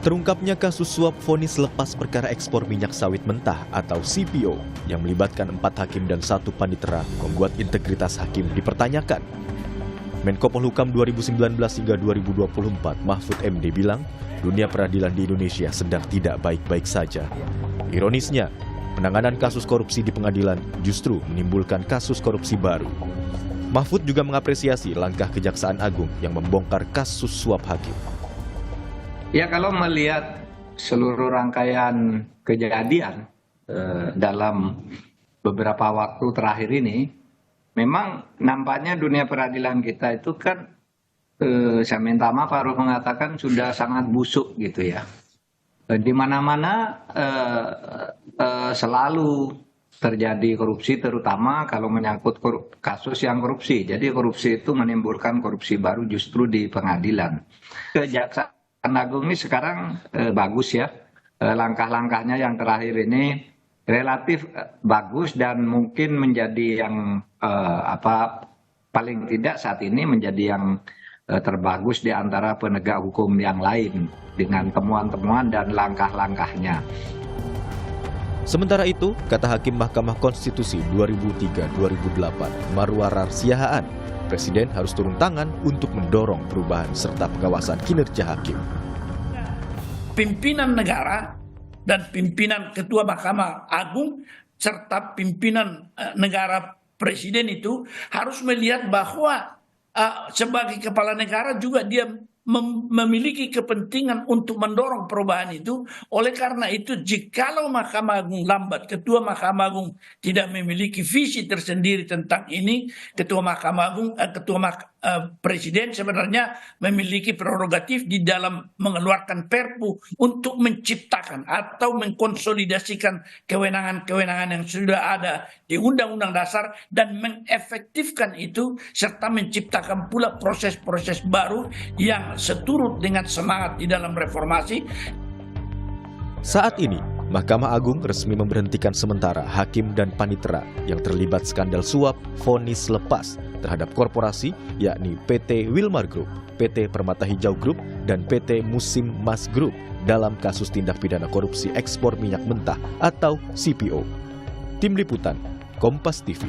Terungkapnya kasus suap vonis lepas perkara ekspor minyak sawit mentah atau CPO yang melibatkan 4 hakim dan 1 panitera membuat integritas hakim dipertanyakan. Menko Polhukam 2019 hingga 2024 Mahfud MD bilang, dunia peradilan di Indonesia sedang tidak baik-baik saja. Ironisnya, penanganan kasus korupsi di pengadilan justru menimbulkan kasus korupsi baru. Mahfud juga mengapresiasi langkah Kejaksaan Agung yang membongkar kasus suap hakim. Ya, kalau melihat seluruh rangkaian kejadian dalam beberapa waktu terakhir ini, memang nampaknya dunia peradilan kita itu kan, saya minta maaf, Farouk mengatakan sudah sangat busuk gitu ya. Di mana-mana selalu terjadi korupsi, terutama kalau menyangkut kasus yang korupsi. Jadi korupsi itu menimbulkan korupsi baru justru di pengadilan. Kejaksaan Agung ini sekarang bagus ya, langkah-langkahnya yang terakhir ini relatif bagus dan mungkin menjadi yang paling tidak saat ini menjadi yang terbagus di antara penegak hukum yang lain dengan temuan-temuan dan langkah-langkahnya. Sementara itu, kata Hakim Mahkamah Konstitusi 2003-2008 Marwarar Siahaan, Presiden harus turun tangan untuk mendorong perubahan serta pengawasan kinerja hakim. Pimpinan negara dan pimpinan Ketua Mahkamah Agung serta pimpinan negara Presiden itu harus melihat bahwa sebagai kepala negara juga dia memiliki kepentingan untuk mendorong perubahan itu. Oleh karena itu, jikalau Mahkamah Agung lambat, Ketua Mahkamah Agung tidak memiliki visi tersendiri tentang ini, Presiden sebenarnya memiliki prerogatif di dalam mengeluarkan Perpu untuk menciptakan atau mengkonsolidasikan kewenangan-kewenangan yang sudah ada di Undang-Undang Dasar dan mengefektifkan itu serta menciptakan pula proses-proses baru yang seturut dengan semangat di dalam reformasi. Saat ini, Mahkamah Agung resmi memberhentikan sementara hakim dan panitera yang terlibat skandal suap vonis lepas terhadap korporasi yakni PT Wilmar Group, PT Permata Hijau Group, dan PT Musim Mas Group dalam kasus tindak pidana korupsi ekspor minyak mentah atau CPO. Tim Liputan, Kompas TV.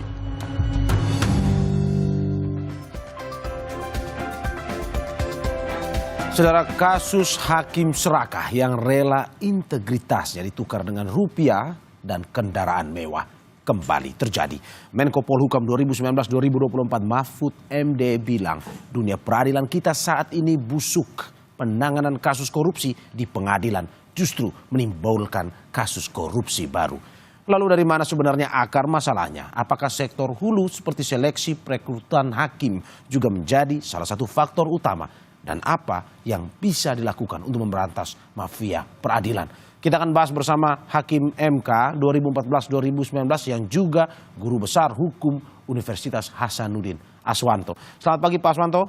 Saudara, kasus hakim serakah yang rela integritasnya ditukar dengan rupiah dan kendaraan mewah kembali terjadi. Menko Polhukam 2019-2024 Mahfud MD bilang dunia peradilan kita saat ini busuk. Penanganan kasus korupsi di pengadilan justru menimbulkan kasus korupsi baru. Lalu dari mana sebenarnya akar masalahnya? Apakah sektor hulu seperti seleksi perekrutan hakim juga menjadi salah satu faktor utama? Dan apa yang bisa dilakukan untuk memberantas mafia peradilan? Kita akan bahas bersama Hakim MK 2014-2019 yang juga Guru Besar Hukum Universitas Hasanuddin Aswanto. Selamat pagi Pak Aswanto.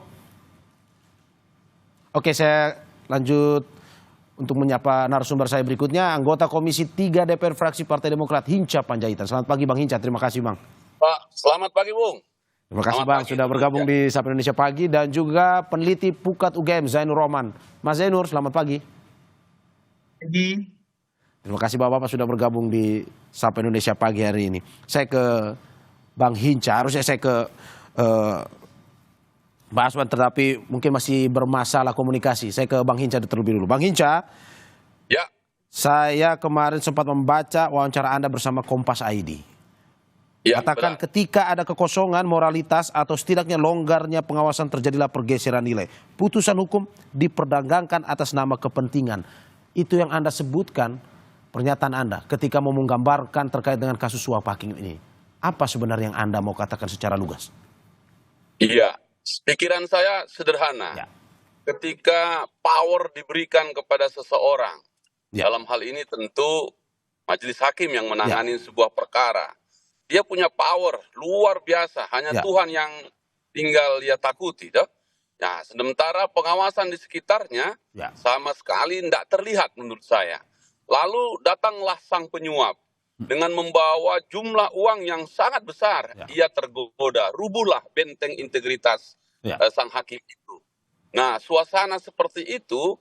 Oke, saya lanjut untuk menyapa narasumber saya berikutnya, anggota Komisi 3 DPR fraksi Partai Demokrat Hinca Panjaitan. Selamat pagi Bang Hinca, terima kasih Bang. Pak, selamat pagi Bung. Terima kasih Bang sudah bergabung di Sapa Indonesia Pagi, dan juga peneliti Pukat UGM Zainur Rohman. Mas Zainur, selamat pagi. Pagi. Terima kasih Bapak-Bapak sudah bergabung di Sapa Indonesia Pagi hari ini. Saya ke Bang Hinca, harusnya saya ke Mbak Aswan, tetapi mungkin masih bermasalah komunikasi. Saya ke Bang Hinca terlebih dulu. Bang Hinca, ya. Saya kemarin sempat membaca wawancara Anda bersama Kompas ID. Ya, katakan benar. ketika ada kekosongan moralitas atau setidaknya longgarnya pengawasan terjadilah pergeseran nilai. Putusan hukum diperdagangkan atas nama kepentingan. Itu yang Anda sebutkan, pernyataan Anda ketika mau menggambarkan terkait dengan kasus suap hakim ini. Apa sebenarnya yang Anda mau katakan secara lugas? Iya, pikiran saya sederhana. Ya. Ketika power diberikan kepada seseorang, Ya. dalam hal ini tentu majelis hakim yang menangani sebuah perkara. Dia punya power luar biasa, hanya Tuhan yang tinggal dia takuti. Nah, sementara pengawasan di sekitarnya sama sekali tidak terlihat menurut saya. Lalu datanglah sang penyuap dengan membawa jumlah uang yang sangat besar. Ia tergoda, rubuhlah benteng integritas sang hakim itu. Nah, suasana seperti itu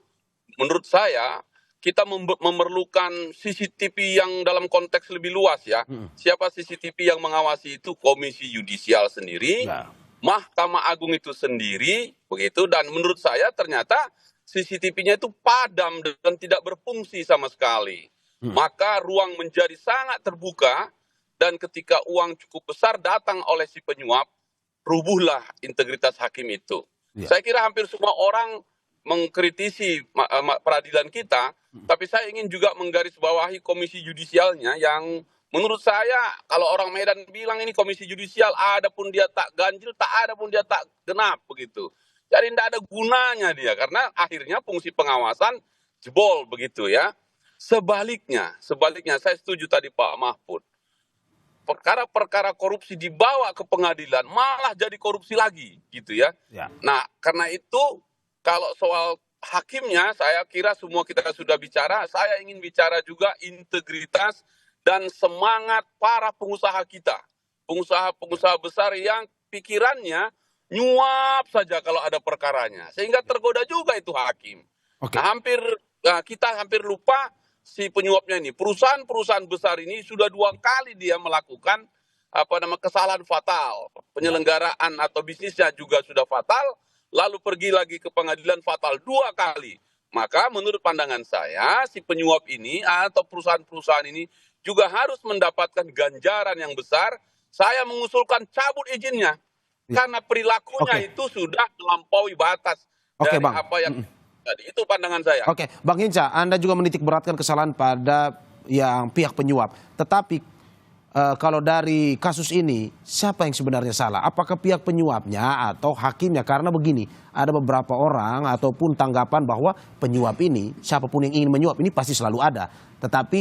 menurut saya kita memerlukan CCTV yang dalam konteks lebih luas ya. Siapa CCTV yang mengawasi itu? Komisi Yudisial sendiri, Ya. Mahkamah Agung itu sendiri, begitu. Dan menurut saya ternyata CCTV-nya itu padam dan tidak berfungsi sama sekali. Maka ruang menjadi sangat terbuka dan ketika uang cukup besar datang oleh si penyuap, rubuhlah integritas hakim itu. Ya. Saya kira hampir semua orang mengkritisi peradilan kita, tapi saya ingin juga menggarisbawahi komisi yudisialnya yang menurut saya kalau orang Medan bilang ini komisi yudisial ada pun dia tak ganjil, tak ada pun dia tak genap begitu. Jadi tidak ada gunanya dia karena akhirnya fungsi pengawasan jebol begitu ya. Sebaliknya saya setuju tadi Pak Mahfud. Perkara-perkara korupsi dibawa ke pengadilan malah jadi korupsi lagi gitu ya. Ya. Nah, karena itu kalau soal hakimnya saya kira semua kita sudah bicara, saya ingin bicara juga integritas dan semangat para pengusaha kita. Pengusaha-pengusaha besar yang pikirannya nyuap saja kalau ada perkaranya. Sehingga tergoda juga itu hakim. Oke. Nah, kita hampir lupa si penyuapnya ini. Perusahaan-perusahaan besar ini sudah 2 kali dia melakukan kesalahan fatal. Penyelenggaraan atau bisnisnya juga sudah fatal, lalu pergi lagi ke pengadilan fatal 2 kali. Maka menurut pandangan saya, si penyuap ini atau perusahaan-perusahaan ini juga harus mendapatkan ganjaran yang besar. Saya mengusulkan cabut izinnya. Karena perilakunya itu sudah melampaui batas dari Bang. apa yang tadi. Itu pandangan saya. Oke, Bang Hinca, Anda juga menitik beratkan kesalahan pada yang pihak penyuap. Tetapi kalau dari kasus ini, siapa yang sebenarnya salah? Apakah pihak penyuapnya atau hakimnya? Karena begini, ada beberapa orang ataupun tanggapan bahwa penyuap ini, siapapun yang ingin menyuap ini pasti selalu ada. Tetapi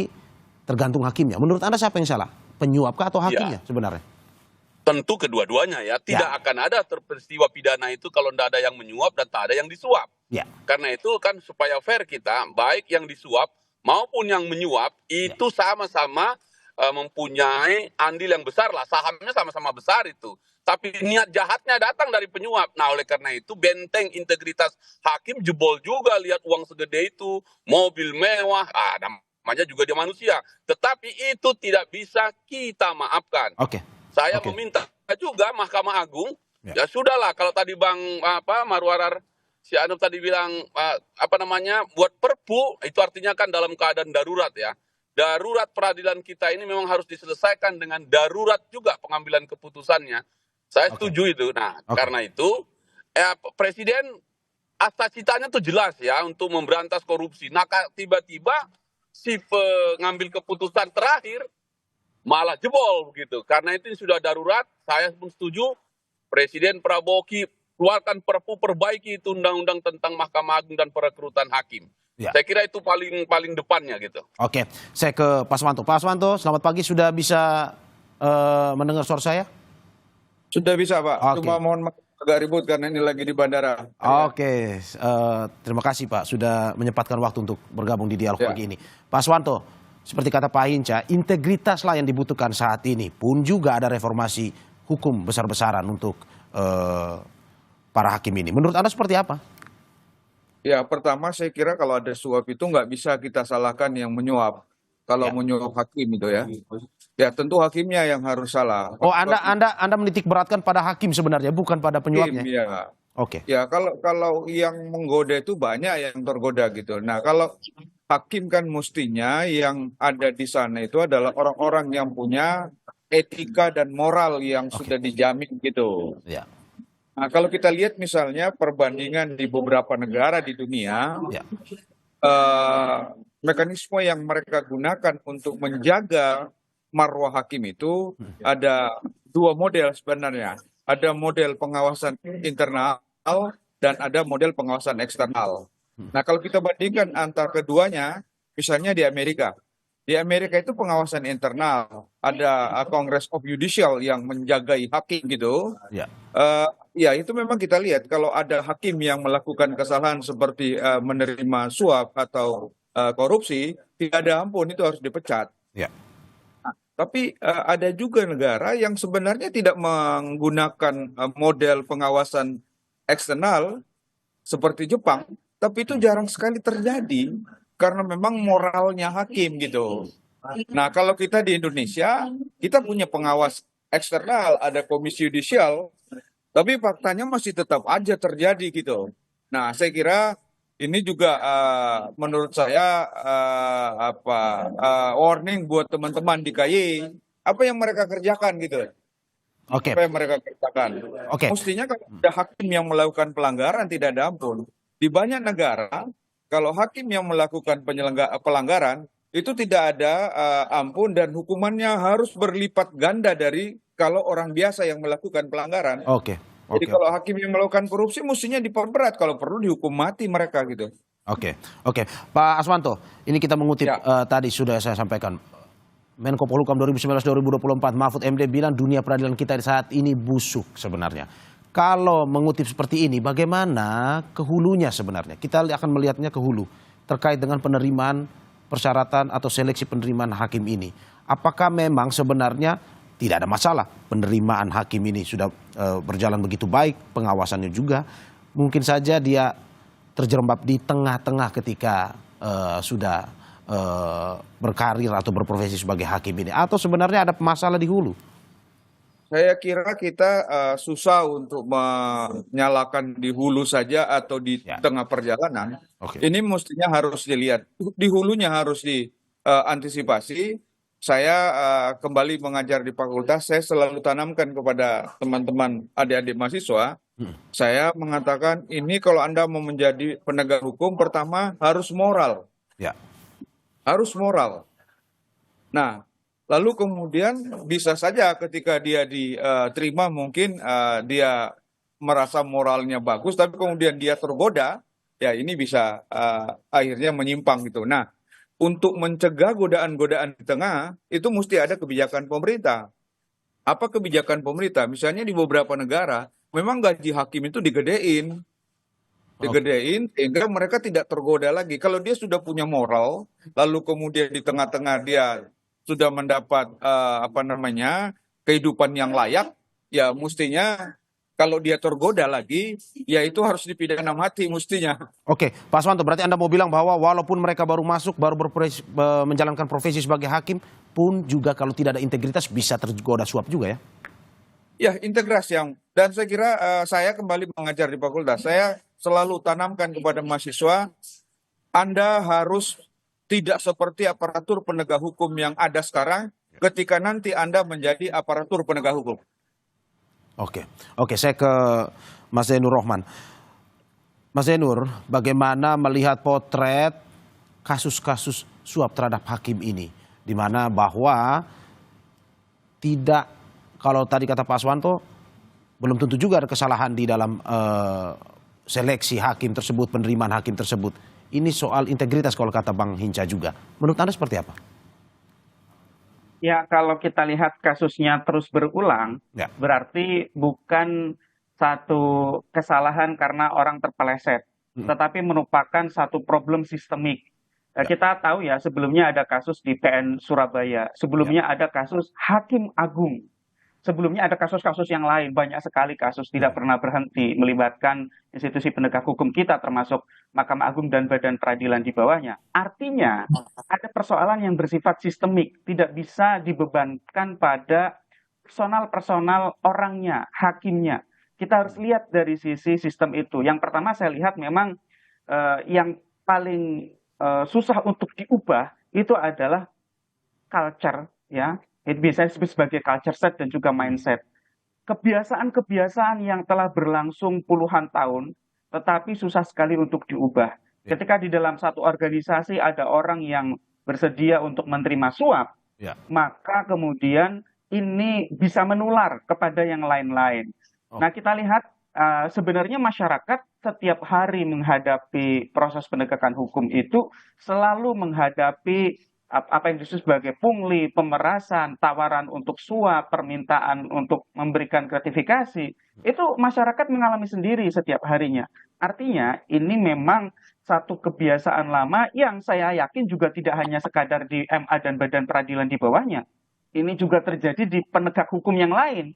tergantung hakimnya. Menurut Anda siapa yang salah? Penyuapkah atau hakimnya sebenarnya? Tentu kedua-duanya ya. Tidak akan ada peristiwa pidana itu kalau tidak ada yang menyuap dan tak ada yang disuap. Ya. Karena itu kan supaya fair kita, baik yang disuap maupun yang menyuap itu sama-sama mempunyai andil yang besar lah. Sahamnya sama-sama besar itu. Tapi niat jahatnya datang dari penyuap. Nah oleh karena itu benteng integritas hakim jebol juga lihat uang segede itu. Mobil mewah, namanya juga dia manusia. Tetapi itu tidak bisa kita maafkan. Oke. Saya meminta juga Mahkamah Agung, ya sudahlah kalau tadi Bang Marwarar si Anum tadi bilang buat perpu itu artinya kan dalam keadaan darurat ya. Darurat peradilan kita ini memang harus diselesaikan dengan darurat juga pengambilan keputusannya. Saya setuju itu. Nah, karena itu Presiden cita-citanya tuh jelas ya untuk memberantas korupsi. Nah, tiba-tiba si pengambil keputusan terakhir malah jebol begitu. Karena itu sudah darurat, saya pun setuju Presiden Prabowo keluarkan perpu perbaiki itu undang-undang tentang Mahkamah Agung dan perekrutan hakim. Ya. Saya kira itu paling depannya gitu. Oke, saya ke Pak Aswanto. Pak Aswanto, selamat pagi, sudah bisa mendengar suara saya? Sudah bisa Pak, cuma mohon maaf agak ribut karena ini lagi di bandara. Oke, terima kasih Pak sudah menyempatkan waktu untuk bergabung di dialog pagi ini. Pak Aswanto, seperti kata Pak Hinca, integritaslah yang dibutuhkan saat ini. Pun juga ada reformasi hukum besar-besaran untuk para hakim ini. Menurut Anda seperti apa? Ya, pertama saya kira kalau ada suap itu nggak bisa kita salahkan yang menyuap. Kalau menyuap hakim itu ya. Ya tentu hakimnya yang harus salah. Oh, Anda menitik beratkan pada hakim sebenarnya, bukan pada penyuapnya? Ya. Oke. Ya kalau yang menggoda itu banyak yang tergoda gitu. Nah kalau hakim kan mestinya yang ada di sana itu adalah orang-orang yang punya etika dan moral yang sudah dijamin gitu. Ya. Nah, kalau kita lihat misalnya perbandingan di beberapa negara di dunia, mekanisme yang mereka gunakan untuk menjaga marwah hakim itu ada 2 model sebenarnya. Ada model pengawasan internal dan ada model pengawasan eksternal. Nah, kalau kita bandingkan antara keduanya, misalnya di Amerika. Di Amerika itu pengawasan internal, ada Congress of Judicial yang menjagai hakim gitu. Ya itu memang kita lihat kalau ada hakim yang melakukan kesalahan seperti menerima suap atau korupsi, tidak ada ampun, itu harus dipecat. Nah, tapi ada juga negara yang sebenarnya tidak menggunakan model pengawasan eksternal, seperti Jepang, tapi itu jarang sekali terjadi karena memang moralnya hakim gitu. Nah, kalau kita di Indonesia, kita punya pengawas eksternal, ada komisi yudisial, tapi faktanya masih tetap aja terjadi gitu. Nah, saya kira ini juga menurut saya warning buat teman-teman di KY, apa yang mereka kerjakan gitu. Oke, Apa yang mereka kerjakan. oke. Mestinya kalau ada hakim yang melakukan pelanggaran tidak ada ampun. Di banyak negara, kalau hakim yang melakukan pelanggaran itu tidak ada ampun dan hukumannya harus berlipat ganda dari kalau orang biasa yang melakukan pelanggaran. Oke, Jadi oke, kalau hakim yang melakukan korupsi mestinya diperberat, kalau perlu dihukum mati mereka gitu. oke, oke. Pak Aswanto, ini kita mengutip Ya. tadi sudah saya sampaikan. Menko Polhukam 2019-2024, Mahfud MD bilang dunia peradilan kita saat ini busuk sebenarnya. Kalau mengutip seperti ini, bagaimana ke hulunya sebenarnya? Kita akan melihatnya ke hulu terkait dengan penerimaan persyaratan atau seleksi penerimaan hakim ini. Apakah memang sebenarnya tidak ada masalah penerimaan hakim ini sudah berjalan begitu baik, pengawasannya juga. Mungkin saja dia terjerembab di tengah-tengah ketika sudah berkarir atau berprofesi sebagai hakim ini, atau sebenarnya ada masalah di hulu? Saya kira kita susah untuk menyalakan di hulu saja atau di Ya. tengah perjalanan. Oke. Ini mestinya harus dilihat. Di hulunya harus diantisipasi. Saya kembali mengajar di fakultas, saya selalu tanamkan kepada teman-teman adik-adik mahasiswa, saya mengatakan ini kalau Anda mau menjadi penegak hukum, pertama harus moral. Ya. Harus moral. Nah, lalu kemudian bisa saja ketika dia diterima mungkin dia merasa moralnya bagus, tapi kemudian dia tergoda, ya ini bisa akhirnya menyimpang gitu. Nah, untuk mencegah godaan-godaan di tengah, itu mesti ada kebijakan pemerintah. Apa kebijakan pemerintah? Misalnya di beberapa negara, memang gaji hakim itu digedein. Digedein sehingga mereka tidak tergoda lagi. Kalau dia sudah punya moral, lalu kemudian di tengah-tengah dia sudah mendapat kehidupan yang layak, ya mestinya kalau dia tergoda lagi, ya itu harus dipidana mati mestinya. Oke, Pak Aswanto, berarti Anda mau bilang bahwa walaupun mereka baru masuk, baru menjalankan profesi sebagai hakim, pun juga kalau tidak ada integritas bisa tergoda suap juga ya? Ya, integrasi dan saya kira saya kembali mengajar di fakultas. Saya selalu tanamkan kepada mahasiswa, Anda harus tidak seperti aparatur penegak hukum yang ada sekarang ketika nanti Anda menjadi aparatur penegak hukum. Oke, saya ke Mas Zainur Rohman. Mas Zainur, bagaimana melihat potret kasus-kasus suap terhadap hakim ini? Di mana bahwa tidak, kalau tadi kata Pak Aswanto, belum tentu juga ada kesalahan di dalam seleksi hakim tersebut, penerimaan hakim tersebut. Ini soal integritas kalau kata Bang Hinca juga. Menurut Anda seperti apa? Ya, kalau kita lihat kasusnya terus berulang, Ya. berarti bukan satu kesalahan karena orang terpeleset, tetapi merupakan satu problem sistemik. Kita tahu ya, sebelumnya ada kasus di PN Surabaya, sebelumnya ada kasus Hakim Agung, sebelumnya ada kasus-kasus yang lain, banyak sekali kasus tidak pernah berhenti melibatkan institusi penegak hukum kita, termasuk Mahkamah Agung dan badan peradilan di bawahnya. Artinya, ada persoalan yang bersifat sistemik, tidak bisa dibebankan pada personal orangnya, hakimnya. Kita harus lihat dari sisi sistem itu. Yang pertama saya lihat memang yang paling susah untuk diubah itu adalah culture, ya. Itu bisa disebut sebagai culture set dan juga mindset. Kebiasaan-kebiasaan yang telah berlangsung puluhan tahun, tetapi susah sekali untuk diubah. Ketika di dalam satu organisasi ada orang yang bersedia untuk menerima suap, maka kemudian ini bisa menular kepada yang lain-lain. Nah, kita lihat sebenarnya masyarakat setiap hari menghadapi proses penegakan hukum itu selalu menghadapi apa yang disebut sebagai pungli, pemerasan, tawaran untuk suap, permintaan untuk memberikan gratifikasi. Itu masyarakat mengalami sendiri setiap harinya. Artinya ini memang satu kebiasaan lama yang saya yakin juga tidak hanya sekadar di MA dan badan peradilan di bawahnya. Ini juga terjadi di penegak hukum yang lain.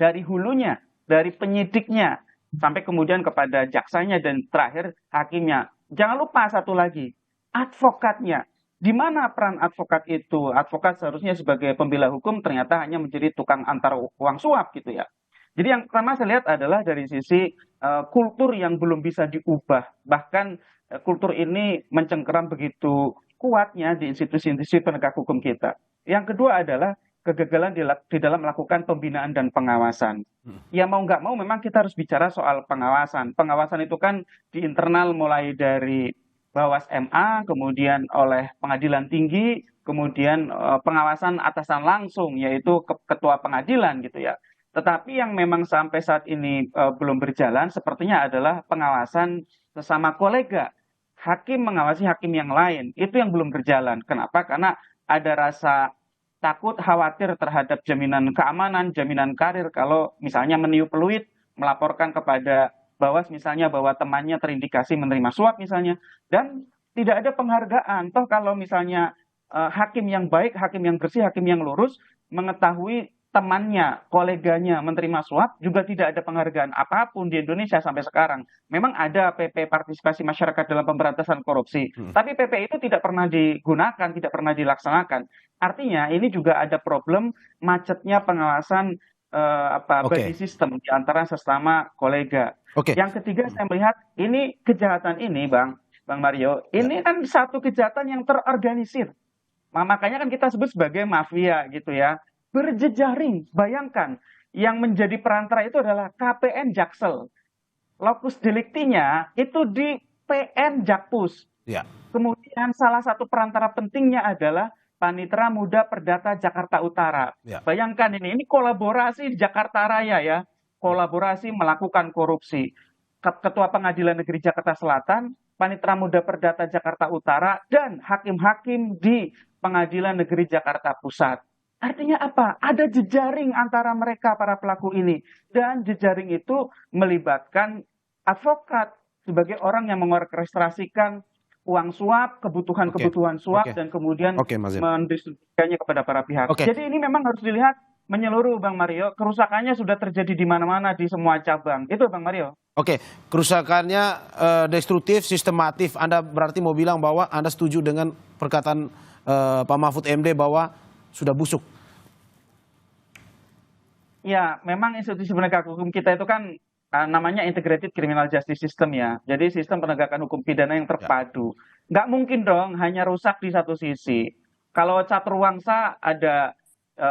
Dari hulunya, dari penyidiknya, sampai kemudian kepada jaksanya dan terakhir hakimnya. Jangan lupa satu lagi, advokatnya. Di mana peran advokat itu? Advokat seharusnya sebagai pembela hukum ternyata hanya menjadi tukang antar uang suap gitu ya. Jadi yang pertama saya lihat adalah dari sisi kultur yang belum bisa diubah. Bahkan kultur ini mencengkeram begitu kuatnya di institusi-institusi penegak hukum kita. Yang kedua adalah kegagalan di dalam melakukan pembinaan dan pengawasan. Ya mau nggak mau memang kita harus bicara soal pengawasan. Pengawasan itu kan di internal mulai dari Bawas MA, kemudian oleh Pengadilan Tinggi, kemudian pengawasan atasan langsung yaitu ketua pengadilan gitu ya. Tetapi yang memang sampai saat ini belum berjalan sepertinya adalah pengawasan sesama kolega. Hakim mengawasi hakim yang lain, itu yang belum berjalan. Kenapa? Karena ada rasa takut, khawatir terhadap jaminan keamanan, jaminan karir kalau misalnya meniup peluit, melaporkan kepada Bawas misalnya bahwa temannya terindikasi menerima suap misalnya, dan tidak ada penghargaan. Toh kalau misalnya hakim yang baik, hakim yang bersih, hakim yang lurus mengetahui temannya, koleganya menerima suap, juga tidak ada penghargaan apapun di Indonesia sampai sekarang. Memang ada PP partisipasi masyarakat dalam pemberantasan korupsi, tapi PP itu tidak pernah digunakan, tidak pernah dilaksanakan. Artinya ini juga ada problem macetnya pengawasan body system di antara sesama kolega. Yang ketiga saya melihat ini kejahatan ini Bang Mario, ini kan satu kejahatan yang terorganisir. Makanya kan kita sebut sebagai mafia gitu ya. Berjejaring, bayangkan yang menjadi perantara itu adalah KPN Jaksel. Lokus deliktinya itu di PN Jakpus. Kemudian salah satu perantara pentingnya adalah Panitera Muda Perdata Jakarta Utara. Bayangkan ini kolaborasi di Jakarta Raya ya, kolaborasi melakukan korupsi. Ketua Pengadilan Negeri Jakarta Selatan, Panitera Muda Perdata Jakarta Utara, dan hakim-hakim di Pengadilan Negeri Jakarta Pusat. Artinya apa? Ada jejaring antara mereka para pelaku ini. Dan jejaring itu melibatkan advokat sebagai orang yang mengorkestrasikan uang suap, kebutuhan suap, dan kemudian mendistribusikannya kepada para pihak. Jadi ini memang harus dilihat menyeluruh Bang Mario. Kerusakannya sudah terjadi di mana-mana di semua cabang. Itu Bang Mario. Kerusakannya destruktif, sistematif. Anda berarti mau bilang bahwa Anda setuju dengan perkataan Pak Mahfud MD bahwa sudah busuk? Ya, memang institusi penegak hukum kita itu kan namanya integrated criminal justice system ya. Jadi sistem penegakan hukum pidana yang terpadu. Nggak mungkin dong hanya rusak di satu sisi. Kalau catur wangsa ada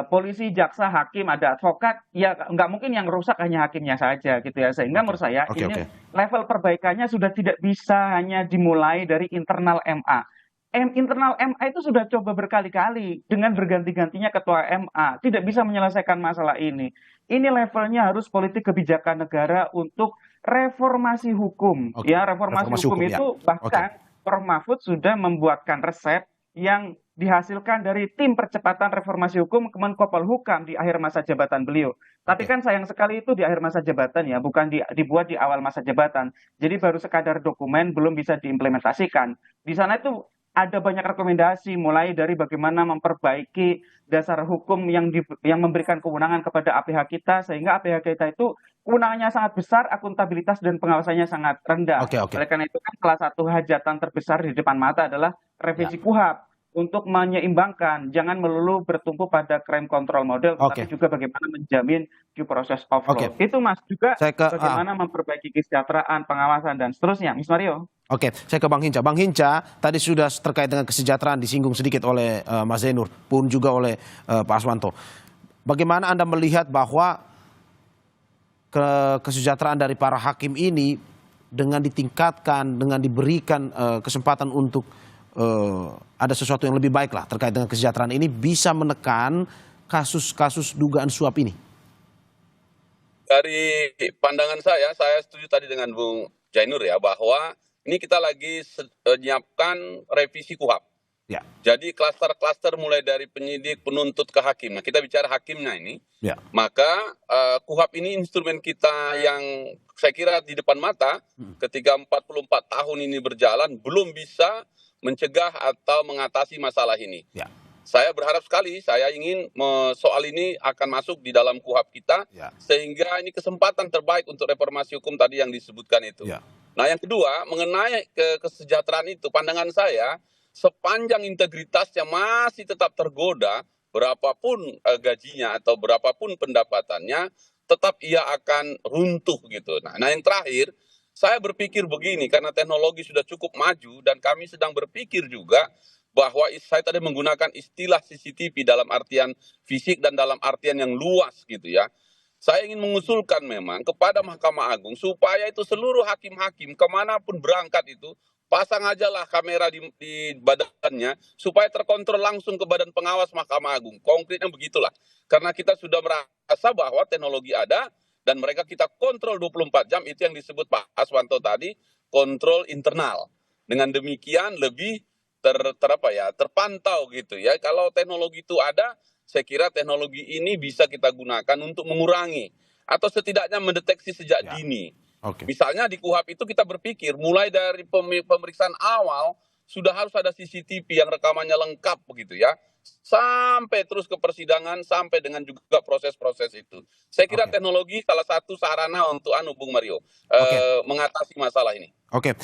polisi, jaksa, hakim, ada advokat, ya nggak mungkin yang rusak hanya hakimnya saja gitu ya. Sehingga menurut saya ini level perbaikannya sudah tidak bisa hanya dimulai dari internal MA. Internal MA itu sudah coba berkali-kali dengan berganti-gantinya ketua MA, tidak bisa menyelesaikan masalah ini. Ini levelnya harus politik kebijakan negara untuk reformasi hukum. Ya, reformasi hukum itu bahkan Prof. Mahfud sudah membuatkan resep yang dihasilkan dari tim percepatan reformasi hukum Kemenko Polhukam di akhir masa jabatan beliau. Tapi kan sayang sekali itu di akhir masa jabatan ya, bukan dibuat di awal masa jabatan. Jadi baru sekadar dokumen, belum bisa diimplementasikan. Di sana itu ada banyak rekomendasi mulai dari bagaimana memperbaiki dasar hukum yang memberikan kewenangan kepada APH kita sehingga APH kita itu kewenangannya sangat besar, akuntabilitas dan pengawasannya sangat rendah. Oleh karena itu kan salah satu hajatan terbesar di depan mata adalah revisi KUHAP untuk menyeimbangkan, jangan melulu bertumpu pada crime control model, tapi juga bagaimana menjamin due process of law. Itu Mas juga bagaimana memperbaiki kesejahteraan, pengawasan dan seterusnya, Mas Mario. Saya ke Bang Hinca. Bang Hinca, tadi sudah terkait dengan kesejahteraan disinggung sedikit oleh Mas Zainur, pun juga oleh Pak Aswanto. Bagaimana Anda melihat bahwa kesejahteraan dari para hakim ini dengan ditingkatkan, dengan diberikan kesempatan untuk ada sesuatu yang lebih baik lah terkait dengan kesejahteraan ini bisa menekan kasus-kasus dugaan suap ini? Dari pandangan saya setuju tadi dengan Bung Jainur ya, bahwa ini kita lagi menyiapkan revisi KUHAP. Jadi klaster-klaster mulai dari penyidik, penuntut ke hakim. Nah, kita bicara hakimnya ini. Maka KUHAP ini instrumen kita yang saya kira di depan mata ketika 44 tahun ini berjalan belum bisa mencegah atau mengatasi masalah ini. saya berharap sekali, saya ingin soal ini akan masuk di dalam KUHP kita, Ya. sehingga ini kesempatan terbaik untuk reformasi hukum tadi yang disebutkan itu. Ya. Nah, yang kedua, mengenai kesejahteraan itu, pandangan saya, sepanjang integritasnya masih tetap tergoda, berapapun gajinya atau berapapun pendapatannya, tetap ia akan runtuh gitu. Nah, yang terakhir, saya berpikir begini, karena teknologi sudah cukup maju dan kami sedang berpikir juga bahwa saya tadi menggunakan istilah CCTV dalam artian fisik dan dalam artian yang luas gitu ya. Saya ingin mengusulkan memang kepada Mahkamah Agung supaya itu seluruh hakim-hakim kemanapun berangkat itu pasang aja lah kamera di badannya supaya terkontrol langsung ke badan pengawas Mahkamah Agung. Konkretnya begitulah. Karena kita sudah merasa bahwa teknologi ada dan mereka kita kontrol 24 jam, itu yang disebut Pak Aswanto tadi, kontrol internal. Dengan demikian lebih terpantau gitu ya. Kalau teknologi itu ada, saya kira teknologi ini bisa kita gunakan untuk mengurangi atau setidaknya mendeteksi sejak dini. Oke. Misalnya di KUHP itu kita berpikir mulai dari pemeriksaan awal sudah harus ada CCTV yang rekamannya lengkap begitu ya, sampai terus ke persidangan, sampai dengan juga proses-proses itu. Saya kira teknologi salah satu sarana untuk Bung Mario mengatasi masalah ini. Oke,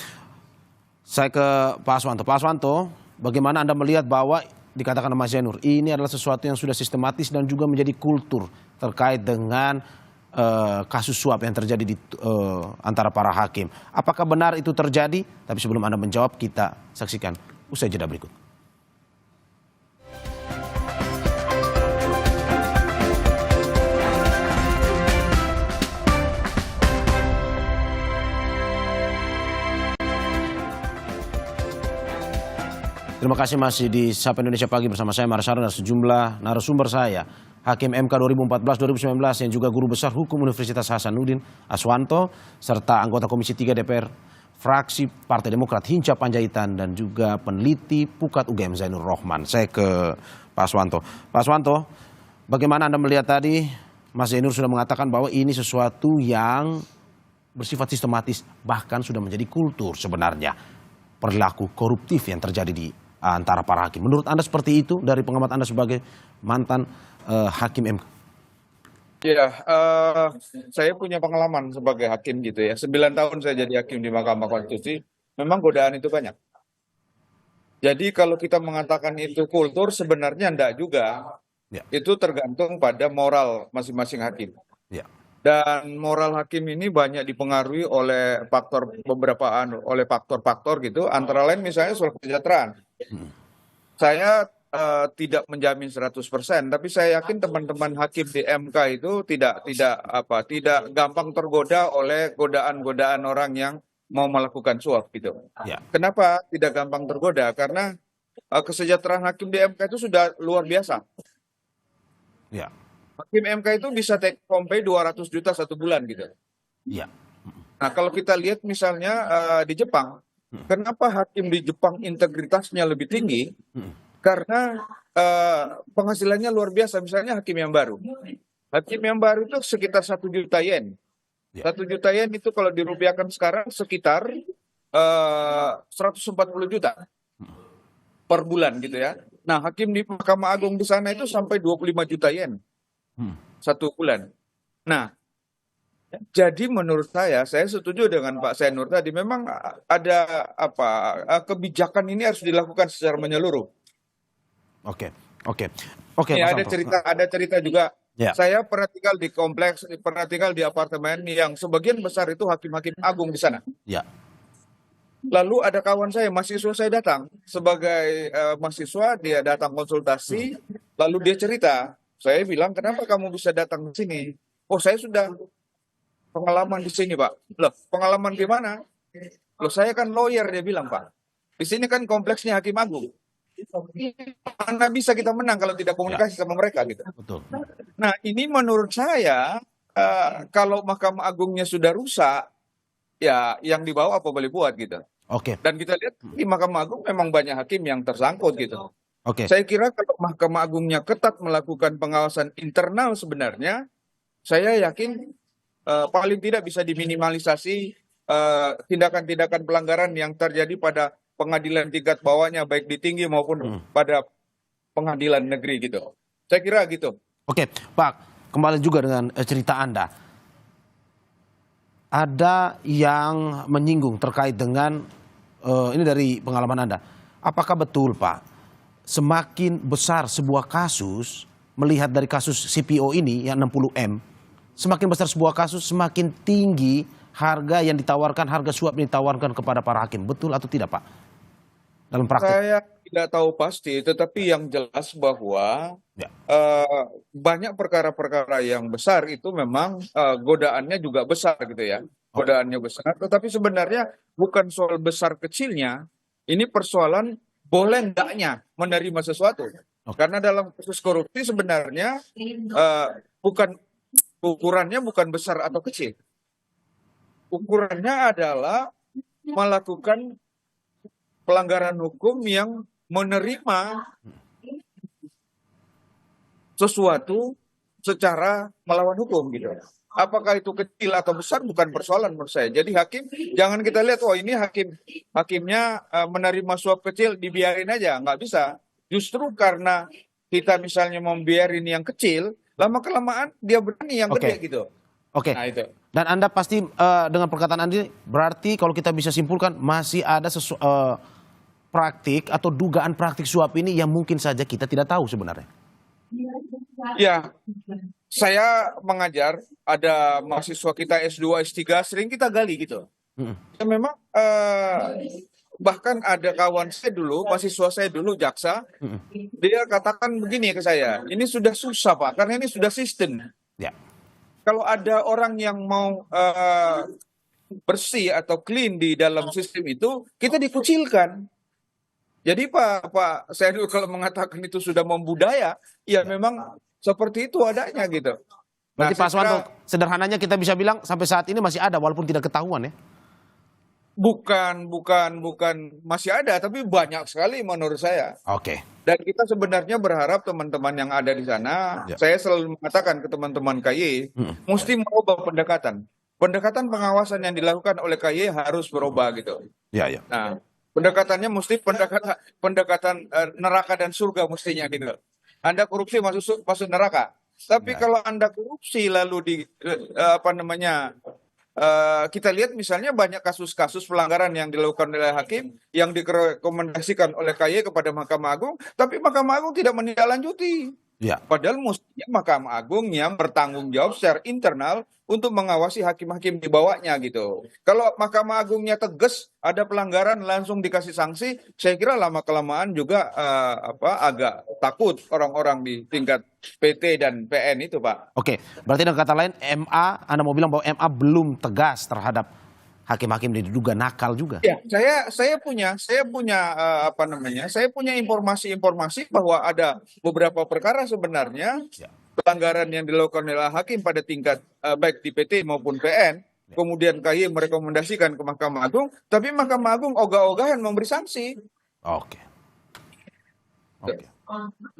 saya ke Pak Aswanto. Pak Aswanto, bagaimana Anda melihat bahwa dikatakan Mas Zainur, ini adalah sesuatu yang sudah sistematis dan juga menjadi kultur terkait dengan kasus suap yang terjadi di antara para hakim. Apakah benar itu terjadi? Tapi sebelum Anda menjawab, kita saksikan usai jeda berikut. Terima kasih masih di Sapa Indonesia Pagi bersama saya Marsara dan sejumlah narasumber saya. Hakim MK 2014-2019 yang juga Guru Besar Hukum Universitas Hasanuddin Aswanto, serta anggota Komisi 3 DPR fraksi Partai Demokrat Hinca Panjaitan dan juga peneliti Pukat UGM Zainur Rohman. Saya ke Pak Aswanto. Pak Aswanto, bagaimana Anda melihat tadi Mas Zainur sudah mengatakan bahwa ini sesuatu yang bersifat sistematis, bahkan sudah menjadi kultur sebenarnya perilaku koruptif yang terjadi di antara para hakim. Menurut Anda seperti itu dari pengamat Anda sebagai mantan hakim MK? Ya, saya punya pengalaman sebagai hakim gitu ya. 9 tahun saya jadi hakim di Mahkamah Konstitusi. Memang godaan itu banyak. Jadi kalau kita mengatakan itu kultur, sebenarnya enggak juga. Ya. Itu tergantung pada moral masing-masing hakim. Ya. Dan moral hakim ini banyak dipengaruhi oleh oleh faktor-faktor gitu. Antara lain misalnya soal kesejahteraan. Saya tidak menjamin 100%, tapi saya yakin teman-teman hakim di MK itu tidak gampang tergoda oleh godaan-godaan orang yang mau melakukan suap gitu. Ya. Kenapa tidak gampang tergoda? Karena kesejahteraan hakim di MK itu sudah luar biasa. Ya. Hakim MK itu bisa take home pay 200 juta satu bulan gitu. Ya. Nah kalau kita lihat misalnya di Jepang, kenapa hakim di Jepang integritasnya lebih tinggi? Karena penghasilannya luar biasa. Misalnya hakim yang baru. Hakim yang baru itu sekitar 1 juta yen. 1 juta yen itu kalau dirupiahkan sekarang sekitar 140 juta per bulan gitu ya. Nah hakim di Mahkamah Agung di sana itu sampai 25 juta yen satu bulan. Nah jadi menurut saya setuju dengan Pak Zainur tadi. Memang ada kebijakan ini harus dilakukan secara menyeluruh. Oke. Ya, ada cerita juga. Ya. Saya pernah tinggal di kompleks, pernah tinggal di apartemen yang sebagian besar itu hakim-hakim agung di sana. Ya. Lalu ada kawan saya, mahasiswa saya datang sebagai mahasiswa, dia datang konsultasi, lalu dia cerita. Saya bilang, kenapa kamu bisa datang ke sini? Oh, saya sudah pengalaman di sini, Pak. Loh, pengalaman gimana? Loh, saya kan lawyer, dia bilang, Pak. Di sini kan kompleksnya hakim agung. Mana bisa kita menang kalau tidak komunikasi sama mereka gitu. Betul. Nah ini menurut saya kalau Mahkamah Agungnya sudah rusak, ya yang di bawah apa boleh buat gitu. Oke. Dan kita lihat di Mahkamah Agung memang banyak hakim yang tersangkut gitu. Oke. Saya kira kalau Mahkamah Agungnya ketat melakukan pengawasan internal sebenarnya, saya yakin paling tidak bisa diminimalisasi tindakan-tindakan pelanggaran yang terjadi pada pengadilan tingkat bawahnya baik di tinggi maupun pada pengadilan negeri gitu. Saya kira gitu. Oke, Pak, kembali juga dengan cerita Anda. Ada yang menyinggung terkait dengan ini dari pengalaman Anda. Apakah betul, Pak, semakin besar sebuah kasus, melihat dari kasus CPO ini yang 60M, semakin besar sebuah kasus, semakin tinggi harga yang ditawarkan, harga suap yang ditawarkan kepada para hakim. Betul atau tidak, Pak? Dalam praktik. Saya tidak tahu pasti, tetapi yang jelas bahwa Ya. banyak perkara-perkara yang besar itu memang godaannya juga besar gitu ya. Godaannya besar, tetapi sebenarnya bukan soal besar kecilnya, ini persoalan boleh enggaknya menerima sesuatu. Karena dalam kasus korupsi sebenarnya bukan ukurannya bukan besar atau kecil. Ukurannya adalah melakukan pelanggaran hukum yang menerima sesuatu secara melawan hukum gitu. Apakah itu kecil atau besar bukan persoalan menurut saya. Jadi hakim jangan kita lihat ini hakimnya menerima suap kecil dibiarin aja, nggak bisa. Justru karena kita misalnya membiarin yang kecil, lama kelamaan dia berani yang gede gitu. Oke. Nah itu. Dan Anda pasti dengan perkataan Anda berarti kalau kita bisa simpulkan masih ada praktik atau dugaan praktik suap ini yang mungkin saja kita tidak tahu sebenarnya. Ya, saya mengajar, ada mahasiswa kita S2, S3, sering kita gali gitu. Ya memang bahkan ada kawan saya dulu, mahasiswa saya dulu jaksa, dia katakan begini ke saya, ini sudah susah Pak, karena ini sudah sistem. Ya. Kalau ada orang yang mau bersih atau clean di dalam sistem itu, kita dikucilkan. Jadi Pak, saya dulu kalau mengatakan itu sudah membudaya, ya memang seperti itu adanya gitu. Berarti Pak Aswanto, sederhananya kita bisa bilang sampai saat ini masih ada walaupun tidak ketahuan ya? Bukan masih ada, tapi banyak sekali menurut saya. Oke. Dan kita sebenarnya berharap teman-teman yang ada di sana, saya selalu mengatakan ke teman-teman KY, mesti merubah pendekatan. Pendekatan pengawasan yang dilakukan oleh KY harus berubah gitu. Ya. Nah, pendekatannya mesti pendekatan neraka dan surga mestinya gitu. Anda korupsi masuk neraka. Tapi kalau Anda korupsi lalu kita lihat misalnya banyak kasus-kasus pelanggaran yang dilakukan oleh hakim yang direkomendasikan oleh KY kepada Mahkamah Agung, tapi Mahkamah Agung tidak menindaklanjuti. Ya. Padahal mestinya Mahkamah Agung yang bertanggung jawab secara internal untuk mengawasi hakim-hakim di bawahnya gitu. Kalau Mahkamah Agungnya tegas ada pelanggaran langsung dikasih sanksi, saya kira lama-kelamaan juga agak takut orang-orang di tingkat PT dan PN itu Pak. Oke, berarti dengan kata lain MA, Anda mau bilang bahwa MA belum tegas terhadap hakim-hakim yang diduga nakal juga. Ya, saya punya informasi-informasi bahwa ada beberapa perkara sebenarnya pelanggaran yang dilakukan oleh hakim pada tingkat baik di PT maupun PN, kemudian KY merekomendasikan ke Mahkamah Agung, tapi Mahkamah Agung ogah-ogahan memberi sanksi. Oke.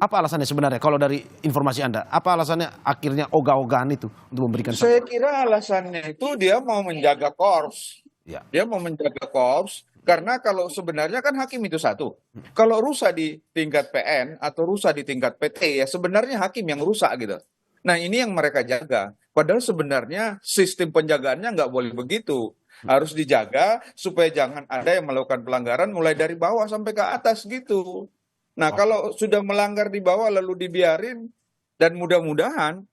Apa alasannya sebenarnya kalau dari informasi Anda? Apa alasannya akhirnya ogah-ogahan itu untuk memberikan sanksi? Saya kira alasannya itu dia mau menjaga korps. Ya. Dia mau menjaga korps karena kalau sebenarnya kan hakim itu satu. Kalau rusak di tingkat PN atau rusak di tingkat PT ya sebenarnya hakim yang rusak gitu. Nah ini yang mereka jaga. Padahal sebenarnya sistem penjagaannya nggak boleh begitu. Harus dijaga supaya jangan ada yang melakukan pelanggaran mulai dari bawah sampai ke atas gitu. Nah kalau sudah melanggar di bawah lalu dibiarin dan mudah-mudahan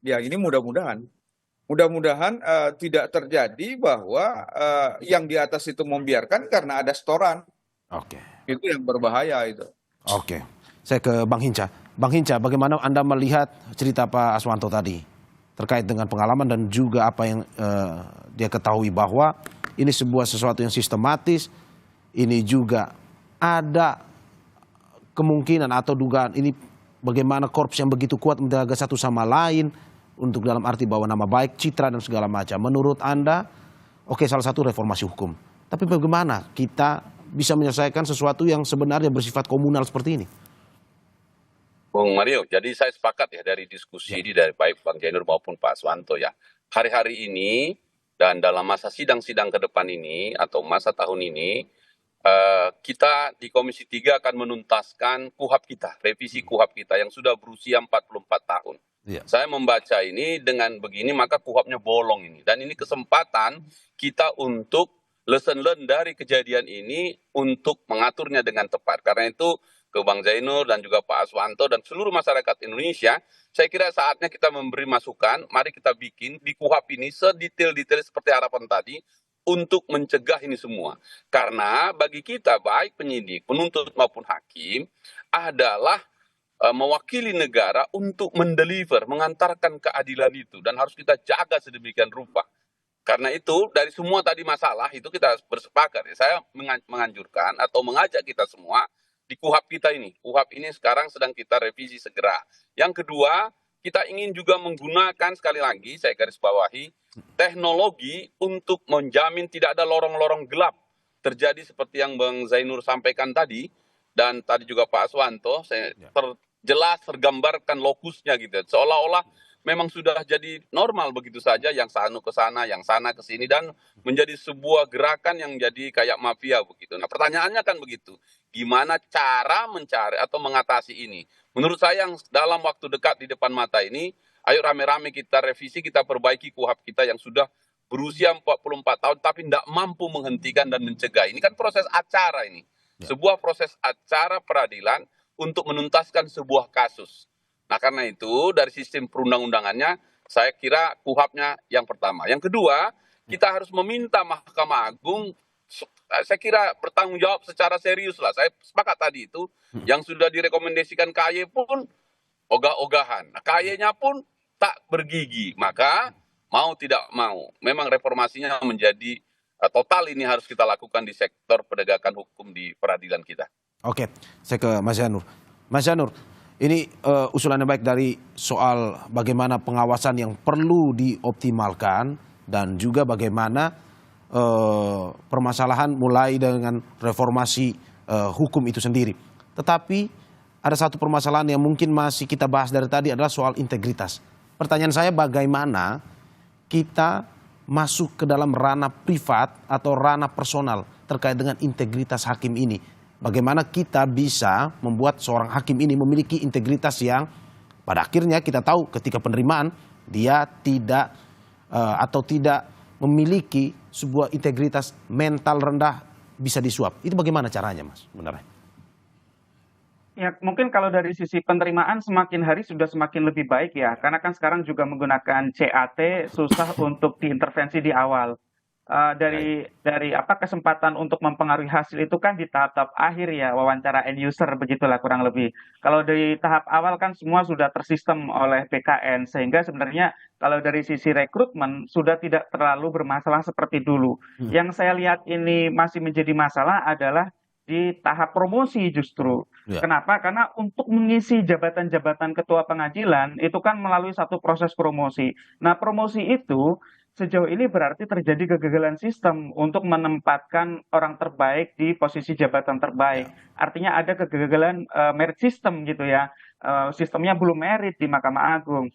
tidak terjadi bahwa yang di atas itu membiarkan karena ada setoran. Oke. Itu yang berbahaya itu. Oke. Saya ke Bang Hinca. Bang Hinca, bagaimana Anda melihat cerita Pak Aswanto tadi terkait dengan pengalaman dan juga apa yang dia ketahui bahwa ini sesuatu yang sistematis, ini juga ada kemungkinan atau dugaan ini bagaimana korps yang begitu kuat menjaga satu sama lain untuk dalam arti bawa nama baik, citra dan segala macam. Menurut Anda, oke salah satu reformasi hukum. Tapi bagaimana kita bisa menyelesaikan sesuatu yang sebenarnya bersifat komunal seperti ini? Bung Mario, jadi saya sepakat ya dari diskusi ini dari baik Bang Jainur maupun Pak Aswanto ya. Hari-hari ini dan dalam masa sidang-sidang ke depan ini atau masa tahun ini, kita di Komisi 3 akan menuntaskan KUHP kita, revisi KUHP kita yang sudah berusia 44 tahun. Iya. Saya membaca ini dengan begini, maka KUHP-nya bolong ini. Dan ini kesempatan kita untuk lesson learn dari kejadian ini untuk mengaturnya dengan tepat. Karena itu ke Bang Zainur dan juga Pak Aswanto dan seluruh masyarakat Indonesia, saya kira saatnya kita memberi masukan, mari kita bikin di KUHP ini sedetail-detail seperti harapan tadi, untuk mencegah ini semua. Karena bagi kita, baik penyidik, penuntut maupun hakim, adalah mewakili negara untuk mendeliver, mengantarkan keadilan itu. Dan harus kita jaga sedemikian rupa. Karena itu, dari semua tadi masalah, itu kita bersepakat. Saya menganjurkan atau mengajak kita semua, di KUHP kita ini. KUHP ini sekarang sedang kita revisi segera. Yang kedua, kita ingin juga menggunakan, sekali lagi, saya garis bawahi, teknologi untuk menjamin tidak ada lorong-lorong gelap terjadi seperti yang Bang Zainur sampaikan tadi dan tadi juga Pak Aswanto, jelas tergambarkan lokusnya gitu, seolah-olah memang sudah jadi normal begitu saja, yang satu ke sana, yang sana ke sini, dan menjadi sebuah gerakan yang jadi kayak mafia begitu. Nah, pertanyaannya kan begitu, gimana cara mencari atau mengatasi ini? Menurut saya yang dalam waktu dekat di depan mata ini, ayo rame-rame kita revisi, kita perbaiki KUHP kita yang sudah berusia 44 tahun tapi tidak mampu menghentikan dan mencegah. Ini kan proses acara ini. Sebuah proses acara peradilan untuk menuntaskan sebuah kasus. Nah, karena itu dari sistem perundang-undangannya saya kira KUHP-nya yang pertama. Yang kedua, kita harus meminta Mahkamah Agung, saya kira bertanggung jawab secara serius lah. Saya sepakat tadi itu, yang sudah direkomendasikan KY pun ogah-ogahan. Nah, KY-nya pun tak bergigi, maka mau tidak mau, memang reformasinya menjadi total ini harus kita lakukan di sektor penegakan hukum di peradilan kita. Oke, saya ke Mas Janur. Mas Janur, ini usulannya baik dari soal bagaimana pengawasan yang perlu dioptimalkan dan juga bagaimana permasalahan mulai dengan reformasi hukum itu sendiri. Tetapi ada satu permasalahan yang mungkin masih kita bahas dari tadi adalah soal integritas. Pertanyaan saya, bagaimana kita masuk ke dalam ranah privat atau ranah personal terkait dengan integritas hakim ini? Bagaimana kita bisa membuat seorang hakim ini memiliki integritas yang pada akhirnya kita tahu ketika penerimaan dia tidak atau tidak memiliki sebuah integritas mental rendah bisa disuap. Itu bagaimana caranya, Mas? Sebenarnya? Ya, mungkin kalau dari sisi penerimaan semakin hari sudah semakin lebih baik ya, karena kan sekarang juga menggunakan CAT, susah untuk diintervensi di awal. Dari kesempatan untuk mempengaruhi hasil itu kan di tahap-tahap akhir ya, wawancara end user begitulah kurang lebih. Kalau di tahap awal kan semua sudah tersistem oleh BKN, sehingga sebenarnya kalau dari sisi rekrutmen sudah tidak terlalu bermasalah seperti dulu. Yang saya lihat ini masih menjadi masalah adalah di tahap promosi justru. Kenapa? Karena untuk mengisi jabatan-jabatan ketua pengadilan itu kan melalui satu proses promosi. Nah, promosi itu sejauh ini berarti terjadi kegagalan sistem untuk menempatkan orang terbaik di posisi jabatan terbaik. Artinya ada kegagalan merit system gitu ya. Sistemnya belum merit di Mahkamah Agung.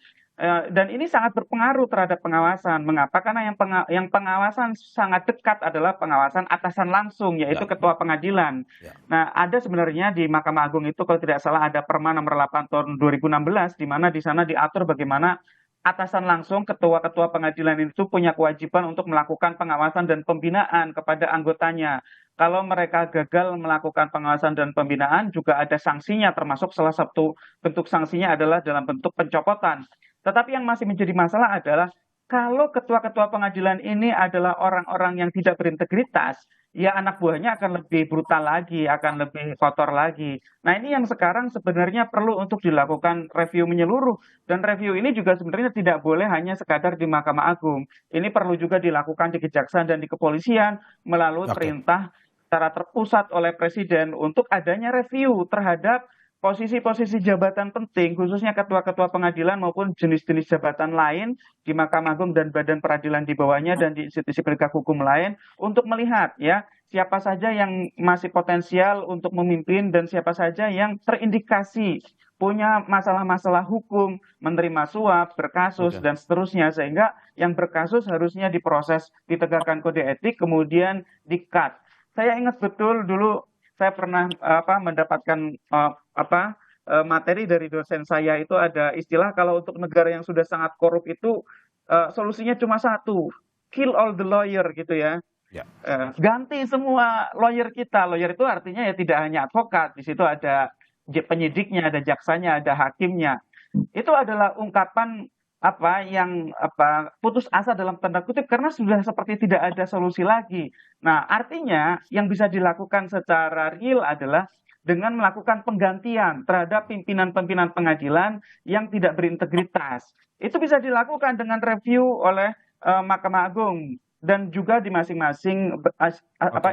Dan ini sangat berpengaruh terhadap pengawasan. Mengapa? Karena yang pengawasan sangat dekat adalah pengawasan atasan langsung, yaitu ketua pengadilan. Nah, ada sebenarnya di Mahkamah Agung itu kalau tidak salah ada Perma nomor 8 tahun 2016, di mana di sana diatur bagaimana atasan langsung ketua-ketua pengadilan itu punya kewajiban untuk melakukan pengawasan dan pembinaan kepada anggotanya. Kalau mereka gagal melakukan pengawasan dan pembinaan juga ada sanksinya, termasuk salah satu bentuk sanksinya adalah dalam bentuk pencopotan. Tetapi yang masih menjadi masalah adalah kalau ketua-ketua pengadilan ini adalah orang-orang yang tidak berintegritas, ya anak buahnya akan lebih brutal lagi, akan lebih kotor lagi. Nah, ini yang sekarang sebenarnya perlu untuk dilakukan review menyeluruh. Dan review ini juga sebenarnya tidak boleh hanya sekadar di Mahkamah Agung. Ini perlu juga dilakukan di Kejaksaan dan di Kepolisian melalui perintah secara terpusat oleh Presiden untuk adanya review terhadap posisi-posisi jabatan penting, khususnya ketua-ketua pengadilan maupun jenis-jenis jabatan lain di Mahkamah Agung dan badan peradilan di bawahnya dan di institusi penegak hukum lain untuk melihat ya siapa saja yang masih potensial untuk memimpin dan siapa saja yang terindikasi punya masalah-masalah hukum, menerima suap, berkasus, dan seterusnya. Sehingga yang berkasus harusnya diproses, ditegakkan kode etik, kemudian di-cut. Saya ingat betul dulu saya pernah mendapatkan materi dari dosen saya, itu ada istilah kalau untuk negara yang sudah sangat korup itu solusinya cuma satu, kill all the lawyer gitu ya. Ya. Ganti semua lawyer kita. Lawyer itu artinya ya tidak hanya advokat, di situ ada penyidiknya, ada jaksanya, ada hakimnya. Itu adalah ungkapan putus asa dalam tanda kutip karena sudah seperti tidak ada solusi lagi. Nah, artinya yang bisa dilakukan secara real adalah dengan melakukan penggantian terhadap pimpinan-pimpinan pengadilan yang tidak berintegritas. Itu bisa dilakukan dengan review oleh Mahkamah Agung dan juga di masing-masing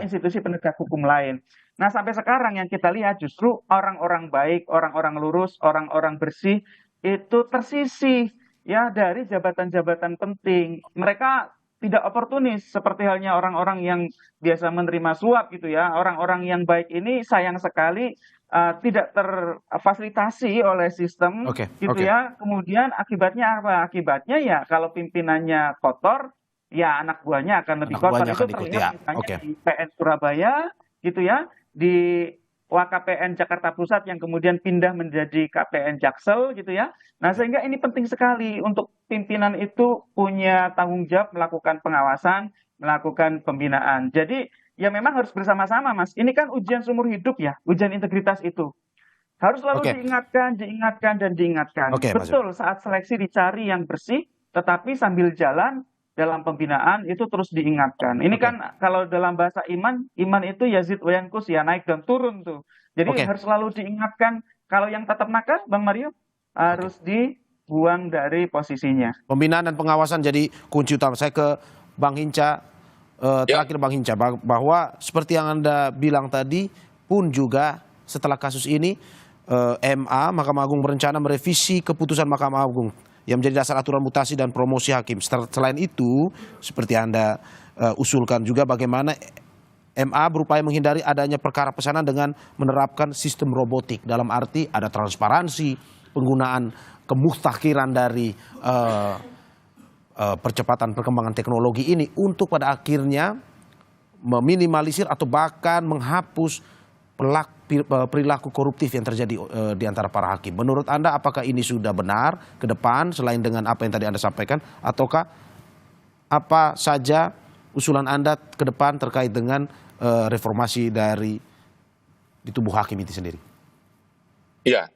institusi penegak hukum lain. Nah, sampai sekarang yang kita lihat justru orang-orang baik, orang-orang lurus, orang-orang bersih itu tersisih ya dari jabatan-jabatan penting. Mereka tidak oportunis seperti halnya orang-orang yang biasa menerima suap gitu ya. Orang-orang yang baik ini sayang sekali tidak terfasilitasi oleh sistem gitu ya. Kemudian akibatnya apa? Akibatnya ya kalau pimpinannya kotor, ya anak buahnya akan lebih kotor. Itu terlihat misalnya di PN Surabaya gitu ya, di WKPN Jakarta Pusat yang kemudian pindah menjadi KPN Jaksel gitu ya. Nah, sehingga ini penting sekali untuk pimpinan itu punya tanggung jawab melakukan pengawasan, melakukan pembinaan. Jadi ya memang harus bersama-sama, Mas. Ini kan ujian seumur hidup ya, ujian integritas itu. Harus selalu diingatkan, dan diingatkan. Betul, saat seleksi dicari yang bersih, tetapi sambil jalan dalam pembinaan itu terus diingatkan. Ini kan kalau dalam bahasa iman itu yazid wa yanqus ya, naik dan turun tuh. Jadi harus selalu diingatkan, kalau yang tetap nakal, Bang Mario, harus dibuang dari posisinya. Pembinaan dan pengawasan jadi kunci utama. Saya ke Bang Hinca, terakhir Bang Hinca, bahwa seperti yang Anda bilang tadi pun juga setelah kasus ini, Mahkamah Agung berencana merevisi keputusan Mahkamah Agung yang menjadi dasar aturan mutasi dan promosi hakim. Selain itu, seperti Anda usulkan juga bagaimana MA berupaya menghindari adanya perkara pesanan dengan menerapkan sistem robotik. Dalam arti ada transparansi, penggunaan kemukhtakiran dari percepatan perkembangan teknologi ini untuk pada akhirnya meminimalisir atau bahkan menghapus perilaku koruptif yang terjadi di antara para hakim. Menurut Anda apakah ini sudah benar ke depan selain dengan apa yang tadi Anda sampaikan, ataukah apa saja usulan Anda ke depan terkait dengan reformasi di tubuh hakim itu sendiri? Ya,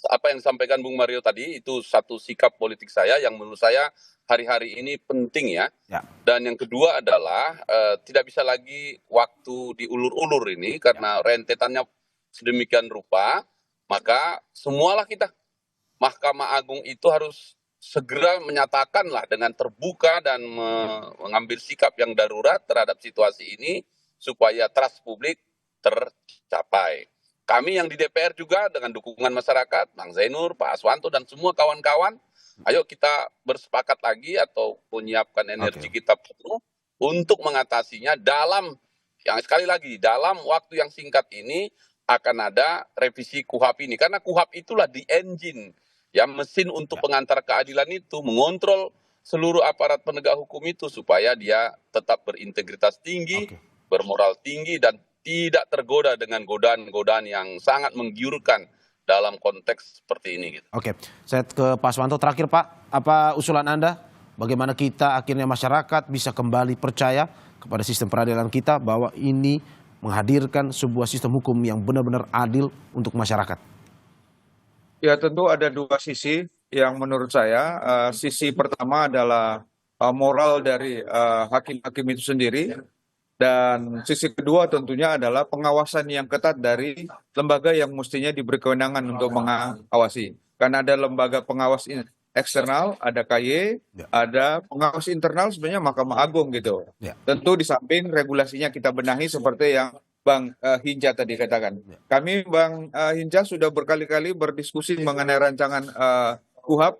apa yang disampaikan Bung Mario tadi itu satu sikap politik saya yang menurut saya hari-hari ini penting ya. Dan yang kedua adalah tidak bisa lagi waktu diulur-ulur ini karena rentetannya sedemikian rupa, maka semualah kita Mahkamah Agung itu harus segera menyatakanlah dengan terbuka dan mengambil sikap yang darurat terhadap situasi ini supaya trust publik tercapai. Kami yang di DPR juga dengan dukungan masyarakat, Bang Zainur, Pak Aswanto dan semua kawan-kawan, ayo kita bersepakat lagi atau menyiapkan energi kita penuh untuk mengatasinya dalam waktu yang singkat ini akan ada revisi KUHP ini. Karena KUHP itulah the engine, ya mesin untuk pengantar keadilan itu, mengontrol seluruh aparat penegak hukum itu supaya dia tetap berintegritas tinggi, bermoral tinggi, dan tidak tergoda dengan godaan-godaan yang sangat menggiurkan dalam konteks seperti ini. Gitu. Saya ke Pak Aswanto terakhir Pak, apa usulan Anda? Bagaimana kita akhirnya masyarakat bisa kembali percaya kepada sistem peradilan kita bahwa ini menghadirkan sebuah sistem hukum yang benar-benar adil untuk masyarakat? Ya tentu ada dua sisi yang menurut saya. Sisi pertama adalah moral dari hakim-hakim itu sendiri. Dan sisi kedua tentunya adalah pengawasan yang ketat dari lembaga yang mestinya diberi kewenangan untuk mengawasi. Karena ada lembaga pengawas eksternal, ada KY, ada pengawas internal sebenarnya Mahkamah Agung gitu. Tentu di samping regulasinya kita benahi seperti yang Bang Hinca tadi katakan. Kami Bang Hinca sudah berkali-kali berdiskusi mengenai rancangan KUHP.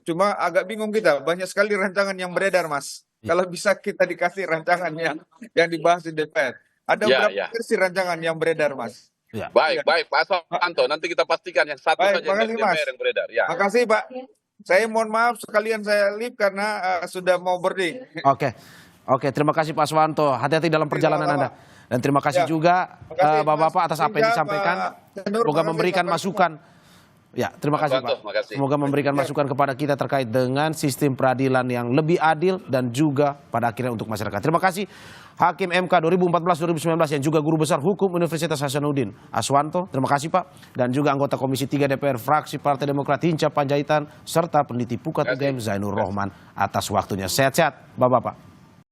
Cuma agak bingung kita, banyak sekali rancangan yang beredar Mas. Kalau bisa kita dikasih rancangan yang dibahas di DPR. Ada berapa versi rancangan yang beredar, Mas? Baik, Pak Aswanto. Nanti kita pastikan yang satu saja dari DPR yang beredar. Makasih, Pak. Saya mohon maaf sekalian saya leave karena sudah mau boarding. Oke, terima kasih Pak Aswanto. Hati-hati dalam perjalanan Anda. Dan terima kasih juga kasih, Bapak-bapak atas apa yang Mas disampaikan. Nur, Semoga makasih, memberikan Pak. masukan. Ya, terima kasih Pak. Makasih. Semoga memberikan masukan kepada kita terkait dengan sistem peradilan yang lebih adil dan juga pada akhirnya untuk masyarakat. Terima kasih Hakim MK 2014-2019 yang juga Guru Besar Hukum Universitas Hasanuddin Aswanto. Terima kasih Pak. Dan juga anggota Komisi 3 DPR fraksi Partai Demokrat Hinca Panjaitan serta peneliti Pukat UGM Zainur Rohman atas waktunya. Sehat-sehat Bapak-bapak.